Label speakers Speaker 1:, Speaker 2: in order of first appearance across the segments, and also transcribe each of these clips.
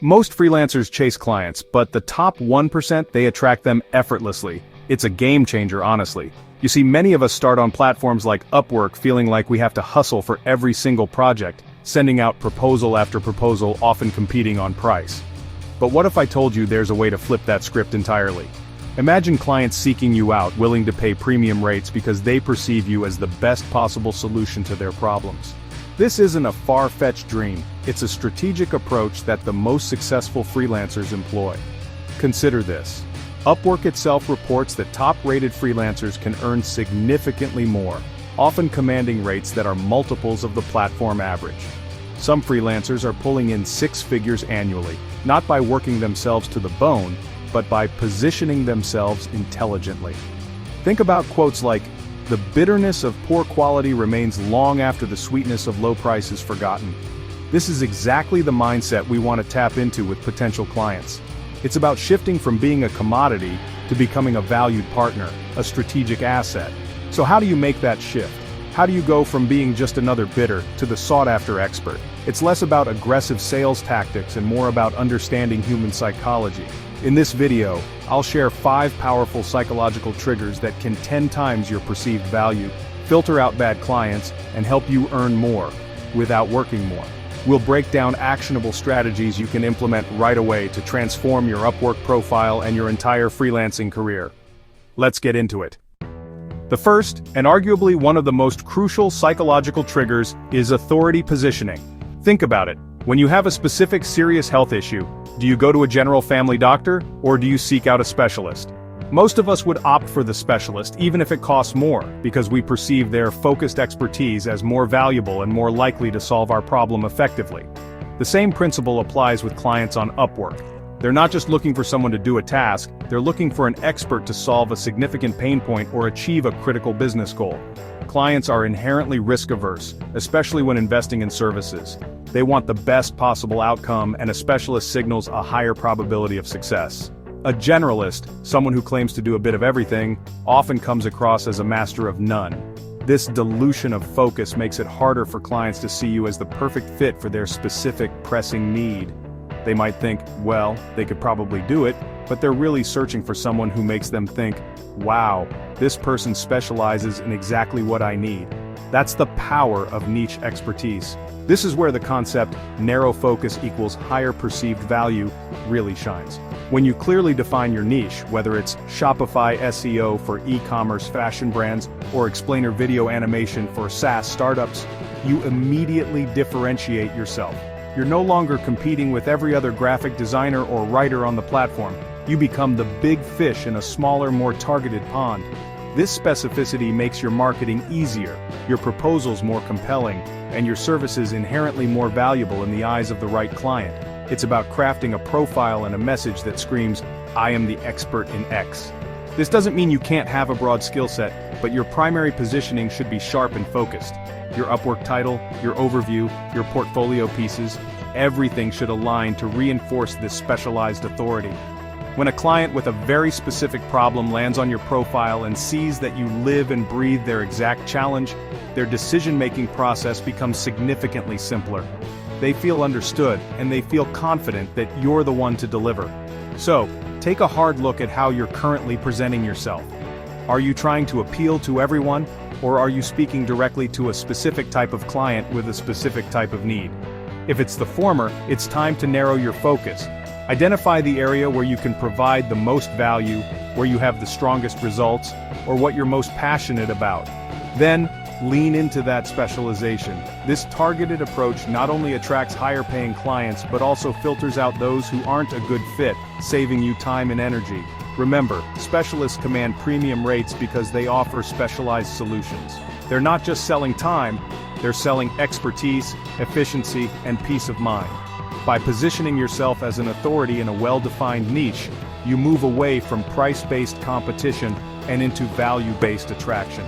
Speaker 1: Most freelancers chase clients, but the top 1%, they attract them effortlessly. It's a game changer, honestly. You see, many of us start on platforms like Upwork feeling like we have to hustle for every single project, sending out proposal after proposal, often competing on price. But what if I told you there's a way to flip that script entirely? Imagine clients seeking you out, willing to pay premium rates because they perceive you as the best possible solution to their problems. This isn't a far-fetched dream, it's a strategic approach that the most successful freelancers employ. Consider this. Upwork itself reports that top-rated freelancers can earn significantly more, often commanding rates that are multiples of the platform average. Some freelancers are pulling in 6 figures annually, not by working themselves to the bone, but by positioning themselves intelligently. Think about quotes like, "The bitterness of poor quality remains long after the sweetness of low price is forgotten." This is exactly the mindset we want to tap into with potential clients. It's about shifting from being a commodity to becoming a valued partner, a strategic asset. So how do you make that shift? How do you go from being just another bidder to the sought-after expert? It's less about aggressive sales tactics and more about understanding human psychology. In this video, I'll share 5 powerful psychological triggers that can 10 times your perceived value, filter out bad clients, and help you earn more without working more. We'll break down actionable strategies you can implement right away to transform your Upwork profile and your entire freelancing career. Let's get into it. The first, and arguably one of the most crucial psychological triggers, is authority positioning. Think about it. When you have a specific serious health issue, do you go to a general family doctor, or do you seek out a specialist? Most of us would opt for the specialist, even if it costs more, because we perceive their focused expertise as more valuable and more likely to solve our problem effectively. The same principle applies with clients on Upwork. They're not just looking for someone to do a task, they're looking for an expert to solve a significant pain point or achieve a critical business goal. Clients are inherently risk-averse, especially when investing in services. They want the best possible outcome, and a specialist signals a higher probability of success. A generalist, someone who claims to do a bit of everything, often comes across as a master of none. This dilution of focus makes it harder for clients to see you as the perfect fit for their specific pressing need. They might think, well, they could probably do it, but they're really searching for someone who makes them think, wow, this person specializes in exactly what I need. That's the power of niche expertise. This is where the concept, narrow focus equals higher perceived value, really shines. When you clearly define your niche, whether it's Shopify SEO for e-commerce fashion brands or explainer video animation for SaaS startups, you immediately differentiate yourself. You're no longer competing with every other graphic designer or writer on the platform. You become the big fish in a smaller, more targeted pond. This specificity makes your marketing easier, your proposals more compelling, and your services inherently more valuable in the eyes of the right client. It's about crafting a profile and a message that screams, "I am the expert in X." This doesn't mean you can't have a broad skill set, but your primary positioning should be sharp and focused. Your Upwork title, your overview, your portfolio pieces, everything should align to reinforce this specialized authority. When a client with a very specific problem lands on your profile and sees that you live and breathe their exact challenge, their decision-making process becomes significantly simpler. They feel understood, and they feel confident that you're the one to deliver. So, take a hard look at how you're currently presenting yourself. Are you trying to appeal to everyone, or are you speaking directly to a specific type of client with a specific type of need? If it's the former, it's time to narrow your focus. Identify the area where you can provide the most value, where you have the strongest results, or what you're most passionate about. Then, lean into that specialization. This targeted approach not only attracts higher-paying clients but also filters out those who aren't a good fit, saving you time and energy. Remember, specialists command premium rates because they offer specialized solutions. They're not just selling time, they're selling expertise, efficiency, and peace of mind. By positioning yourself as an authority in a well-defined niche, you move away from price-based competition and into value-based attraction.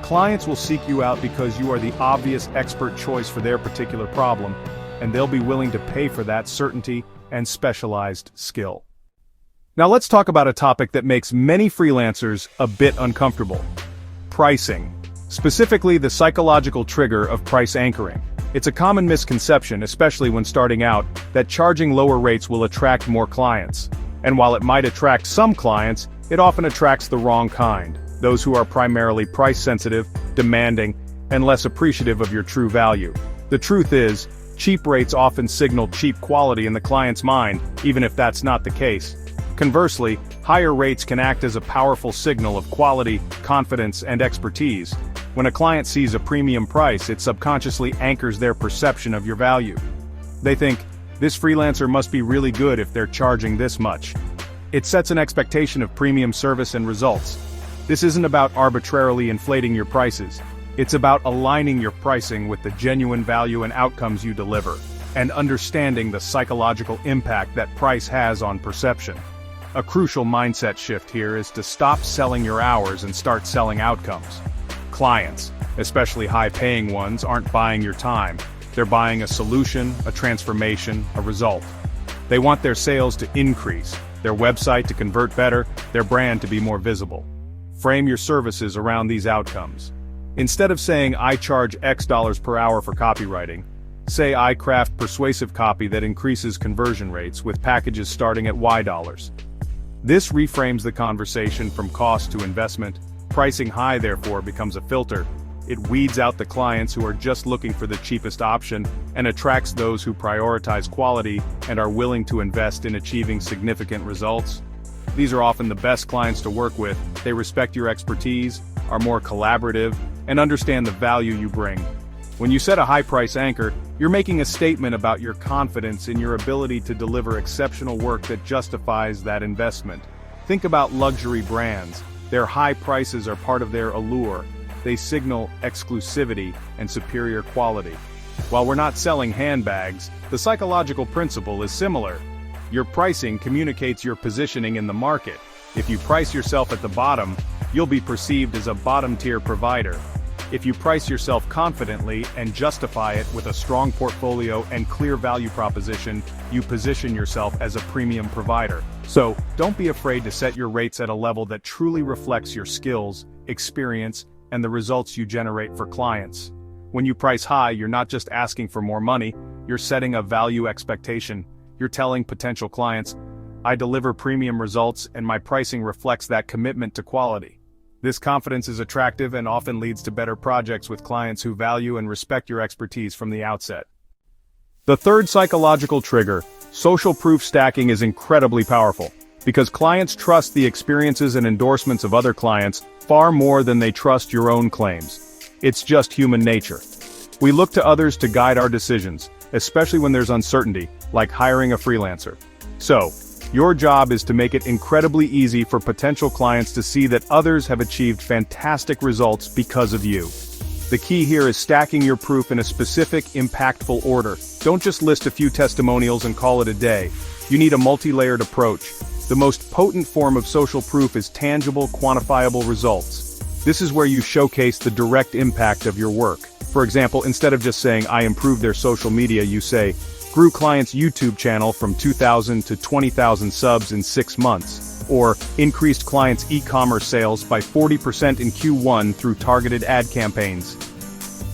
Speaker 1: Clients will seek you out because you are the obvious expert choice for their particular problem, and they'll be willing to pay for that certainty and specialized skill. Now let's talk about a topic that makes many freelancers a bit uncomfortable: pricing. Specifically, the psychological trigger of price anchoring. It's a common misconception, especially when starting out, that charging lower rates will attract more clients. And while it might attract some clients, it often attracts the wrong kind, those who are primarily price-sensitive, demanding, and less appreciative of your true value. The truth is, cheap rates often signal cheap quality in the client's mind, even if that's not the case. Conversely, higher rates can act as a powerful signal of quality, confidence, and expertise. When a client sees a premium price, it subconsciously anchors their perception of your value. They think, this freelancer must be really good if they're charging this much. It sets an expectation of premium service and results. This isn't about arbitrarily inflating your prices. It's about aligning your pricing with the genuine value and outcomes you deliver, and understanding the psychological impact that price has on perception. A crucial mindset shift here is to stop selling your hours and start selling outcomes. Clients, especially high-paying ones, aren't buying your time. They're buying a solution, a transformation, a result. They want their sales to increase, their website to convert better, their brand to be more visible. Frame your services around these outcomes. Instead of saying, I charge X dollars per hour for copywriting, say I craft persuasive copy that increases conversion rates with packages starting at Y dollars. This reframes the conversation from cost to investment. Pricing high, therefore, becomes a filter. It weeds out the clients who are just looking for the cheapest option and attracts those who prioritize quality and are willing to invest in achieving significant results. These are often the best clients to work with. They respect your expertise, are more collaborative, and understand the value you bring. When you set a high price anchor, you're making a statement about your confidence in your ability to deliver exceptional work that justifies that investment. Think about luxury brands. Their high prices are part of their allure. They signal exclusivity and superior quality. While we're not selling handbags, the psychological principle is similar. Your pricing communicates your positioning in the market. If you price yourself at the bottom, you'll be perceived as a bottom-tier provider. If you price yourself confidently and justify it with a strong portfolio and clear value proposition, you position yourself as a premium provider. So, don't be afraid to set your rates at a level that truly reflects your skills, experience, and the results you generate for clients. When you price high, you're not just asking for more money, you're setting a value expectation. You're telling potential clients, I deliver premium results and my pricing reflects that commitment to quality. This confidence is attractive and often leads to better projects with clients who value and respect your expertise from the outset. The third psychological trigger, social proof stacking, is incredibly powerful, because clients trust the experiences and endorsements of other clients far more than they trust your own claims. It's just human nature. We look to others to guide our decisions, especially when there's uncertainty, like hiring a freelancer. So, your job is to make it incredibly easy for potential clients to see that others have achieved fantastic results because of you. The key here is stacking your proof in a specific, impactful order. Don't just list a few testimonials and call it a day. You need a multi-layered approach. The most potent form of social proof is tangible, quantifiable results. This is where you showcase the direct impact of your work. For example, instead of just saying, I improved their social media, you say, grew client's YouTube channel from 2,000 to 20,000 subs in 6 months, or increased client's e-commerce sales by 40% in Q1 through targeted ad campaigns.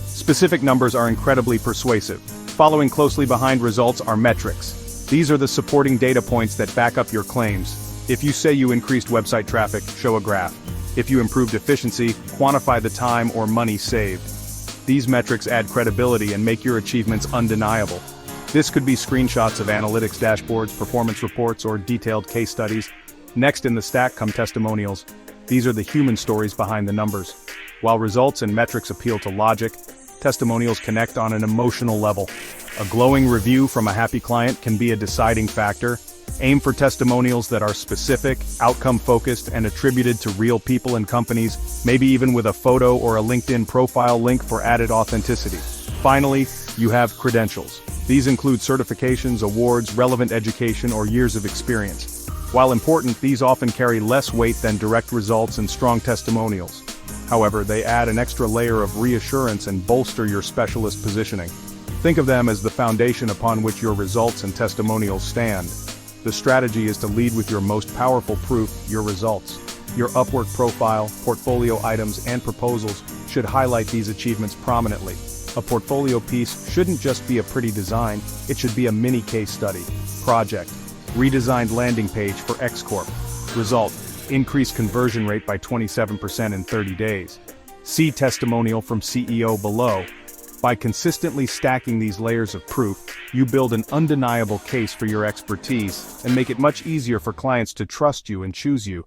Speaker 1: Specific numbers are incredibly persuasive. Following closely behind results are metrics. These are the supporting data points that back up your claims. If you say you increased website traffic, show a graph. If you improved efficiency, quantify the time or money saved. These metrics add credibility and make your achievements undeniable. This could be screenshots of analytics dashboards, performance reports, or detailed case studies. Next in the stack come testimonials. These are the human stories behind the numbers. While results and metrics appeal to logic, testimonials connect on an emotional level. A glowing review from a happy client can be a deciding factor. Aim for testimonials that are specific, outcome-focused, and attributed to real people and companies, maybe even with a photo or a LinkedIn profile link for added authenticity. Finally, you have credentials. These include certifications, awards, relevant education, or years of experience. While important, these often carry less weight than direct results and strong testimonials. However, they add an extra layer of reassurance and bolster your specialist positioning. Think of them as the foundation upon which your results and testimonials stand. The strategy is to lead with your most powerful proof, your results. Your Upwork profile, portfolio items, and proposals should highlight these achievements prominently. A portfolio piece shouldn't just be a pretty design, it should be a mini case study. Project. Redesigned landing page for X Corp. Result. Increased conversion rate by 27% in 30 days. See testimonial from CEO below. By consistently stacking these layers of proof, you build an undeniable case for your expertise and make it much easier for clients to trust you and choose you.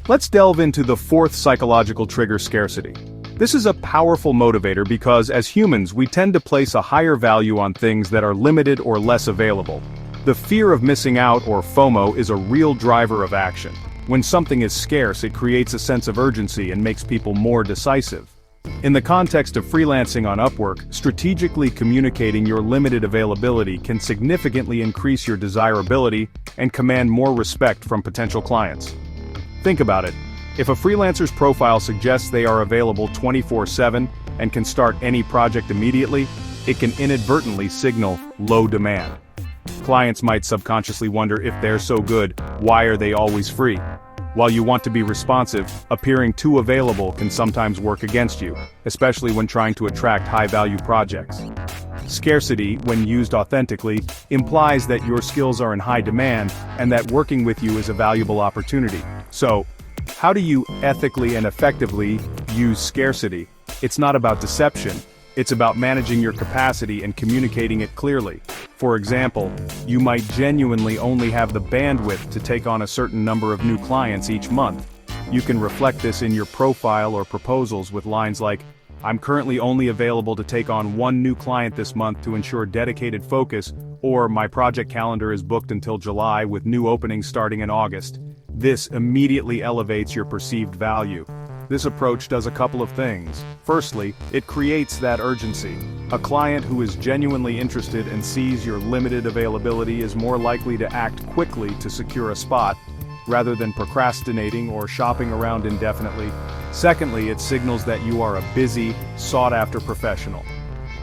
Speaker 1: Let's delve into the fourth psychological trigger: scarcity. This is a powerful motivator because as humans we tend to place a higher value on things that are limited or less available. The fear of missing out, or FOMO, is a real driver of action. When something is scarce, it creates a sense of urgency and makes people more decisive. In the context of freelancing on Upwork, strategically communicating your limited availability can significantly increase your desirability and command more respect from potential clients. Think about it. If a freelancer's profile suggests they are available 24/7 and can start any project immediately, it can inadvertently signal low demand. Clients might subconsciously wonder, if they're so good, why are they always free? While you want to be responsive, appearing too available can sometimes work against you, especially when trying to attract high-value projects. Scarcity, when used authentically, implies that your skills are in high demand and that working with you is a valuable opportunity. So, how do you ethically and effectively use scarcity? It's not about deception. It's about managing your capacity and communicating it clearly. For example, you might genuinely only have the bandwidth to take on a certain number of new clients each month. You can reflect this in your profile or proposals with lines like, "I'm currently only available to take on one new client this month to ensure dedicated focus," or "My project calendar is booked until July with new openings starting in August." This immediately elevates your perceived value. This approach does a couple of things. Firstly, it creates that urgency. A client who is genuinely interested and sees your limited availability is more likely to act quickly to secure a spot, rather than procrastinating or shopping around indefinitely. Secondly, it signals that you are a busy, sought-after professional.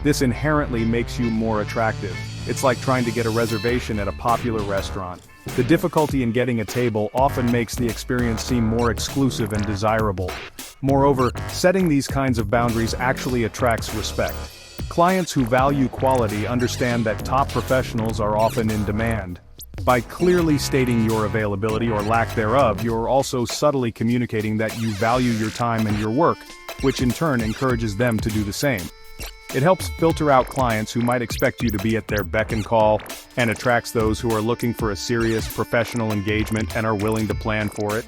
Speaker 1: This inherently makes you more attractive. It's like trying to get a reservation at a popular restaurant. The difficulty in getting a table often makes the experience seem more exclusive and desirable. Moreover, setting these kinds of boundaries actually attracts respect. Clients who value quality understand that top professionals are often in demand. By clearly stating your availability or lack thereof, you're also subtly communicating that you value your time and your work, which in turn encourages them to do the same. It helps filter out clients who might expect you to be at their beck and call, and attracts those who are looking for a serious professional engagement and are willing to plan for it.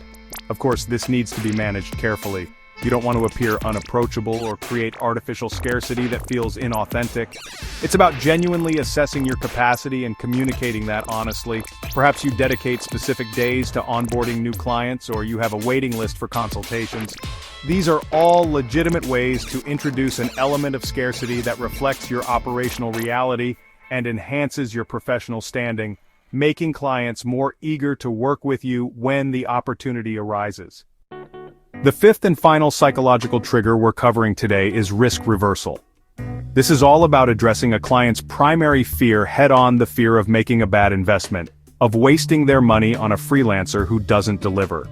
Speaker 1: Of course, this needs to be managed carefully. You don't want to appear unapproachable or create artificial scarcity that feels inauthentic. It's about genuinely assessing your capacity and communicating that honestly. Perhaps you dedicate specific days to onboarding new clients, or you have a waiting list for consultations. These are all legitimate ways to introduce an element of scarcity that reflects your operational reality and enhances your professional standing, making clients more eager to work with you when the opportunity arises. The fifth and final psychological trigger we're covering today is risk reversal. This is all about addressing a client's primary fear head-on: the fear of making a bad investment, of wasting their money on a freelancer who doesn't deliver.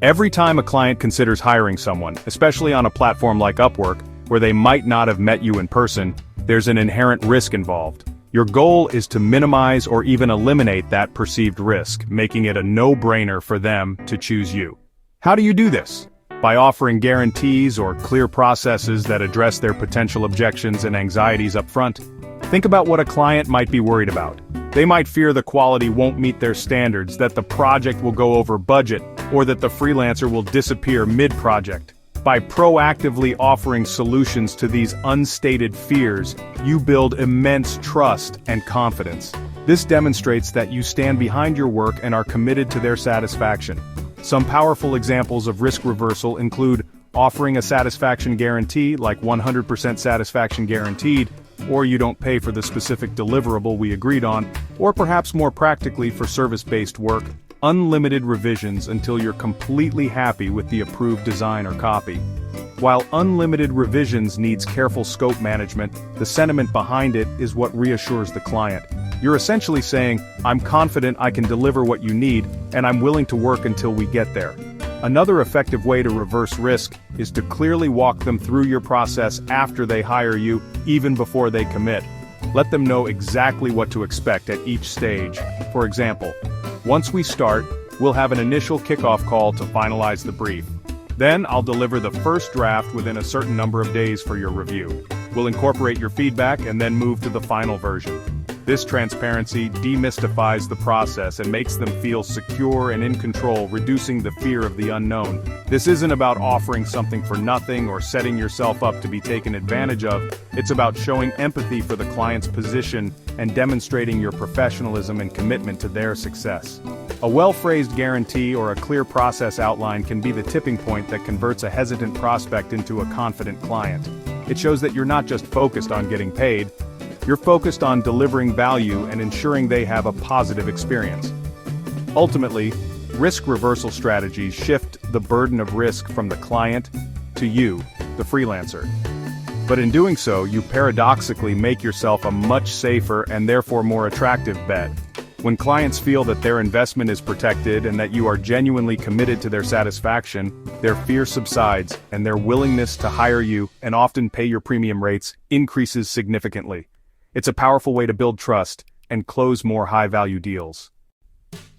Speaker 1: Every time a client considers hiring someone, especially on a platform like Upwork, where they might not have met you in person, there's an inherent risk involved. Your goal is to minimize or even eliminate that perceived risk, making it a no-brainer for them to choose you. How do you do this? By offering guarantees or clear processes that address their potential objections and anxieties up front. Think about what a client might be worried about. They might fear the quality won't meet their standards, that the project will go over budget, or that the freelancer will disappear mid-project. By proactively offering solutions to these unstated fears, you build immense trust and confidence. This demonstrates that you stand behind your work and are committed to their satisfaction. Some powerful examples of risk reversal include offering a satisfaction guarantee, like 100% satisfaction guaranteed, or you don't pay for the specific deliverable we agreed on, or perhaps more practically for service-based work, unlimited revisions until you're completely happy with the approved design or copy. While unlimited revisions needs careful scope management, the sentiment behind it is what reassures the client. You're essentially saying, "I'm confident I can deliver what you need, and I'm willing to work until we get there." Another effective way to reverse risk is to clearly walk them through your process after they hire you, even before they commit. Let them know exactly what to expect at each stage. For example, once we start, we'll have an initial kickoff call to finalize the brief. Then I'll deliver the first draft within a certain number of days for your review. We'll incorporate your feedback and then move to the final version. This transparency demystifies the process and makes them feel secure and in control, reducing the fear of the unknown. This isn't about offering something for nothing or setting yourself up to be taken advantage of. It's about showing empathy for the client's position and demonstrating your professionalism and commitment to their success. A well-phrased guarantee or a clear process outline can be the tipping point that converts a hesitant prospect into a confident client. It shows that you're not just focused on getting paid, you're focused on delivering value and ensuring they have a positive experience. Ultimately, risk reversal strategies shift the burden of risk from the client to you, the freelancer. But in doing so, you paradoxically make yourself a much safer and therefore more attractive bet. When clients feel that their investment is protected and that you are genuinely committed to their satisfaction, their fear subsides and their willingness to hire you and often pay your premium rates increases significantly. It's a powerful way to build trust and close more high-value deals.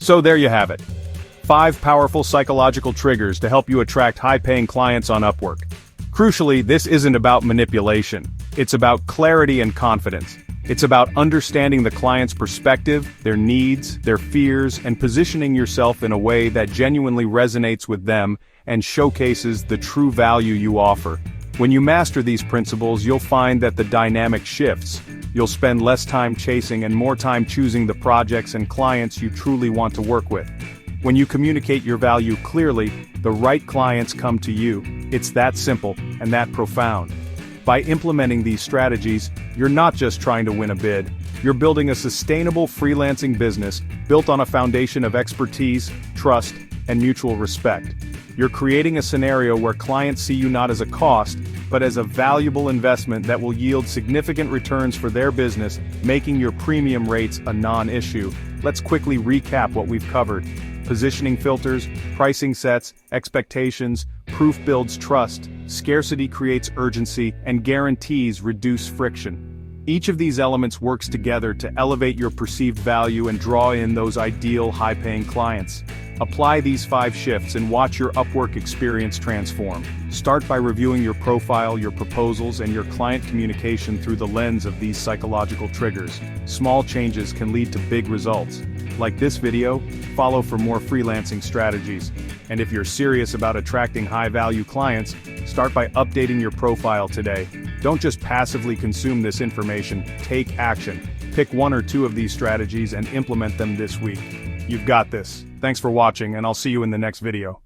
Speaker 1: So there you have it. 5 powerful psychological triggers to help you attract high-paying clients on Upwork. Crucially, this isn't about manipulation. It's about clarity and confidence. It's about understanding the client's perspective, their needs, their fears, and positioning yourself in a way that genuinely resonates with them and showcases the true value you offer. When you master these principles, you'll find that the dynamic shifts. You'll spend less time chasing and more time choosing the projects and clients you truly want to work with. When you communicate your value clearly, the right clients come to you. It's that simple and that profound. By implementing these strategies, you're not just trying to win a bid, you're building a sustainable freelancing business built on a foundation of expertise, trust, and mutual respect. You're creating a scenario where clients see you not as a cost, but as a valuable investment that will yield significant returns for their business, making your premium rates a non-issue. Let's quickly recap what we've covered. Positioning filters, pricing sets, expectations, proof builds trust, scarcity creates urgency, and guarantees reduce friction. Each of these elements works together to elevate your perceived value and draw in those ideal high-paying clients. Apply these 5 shifts and watch your Upwork experience transform. Start by reviewing your profile, your proposals, and your client communication through the lens of these psychological triggers. Small changes can lead to big results. Like this video, follow for more freelancing strategies. And if you're serious about attracting high-value clients, start by updating your profile today. Don't just passively consume this information, take action. Pick 1 or 2 of these strategies and implement them this week. You've got this. Thanks for watching, and I'll see you in the next video.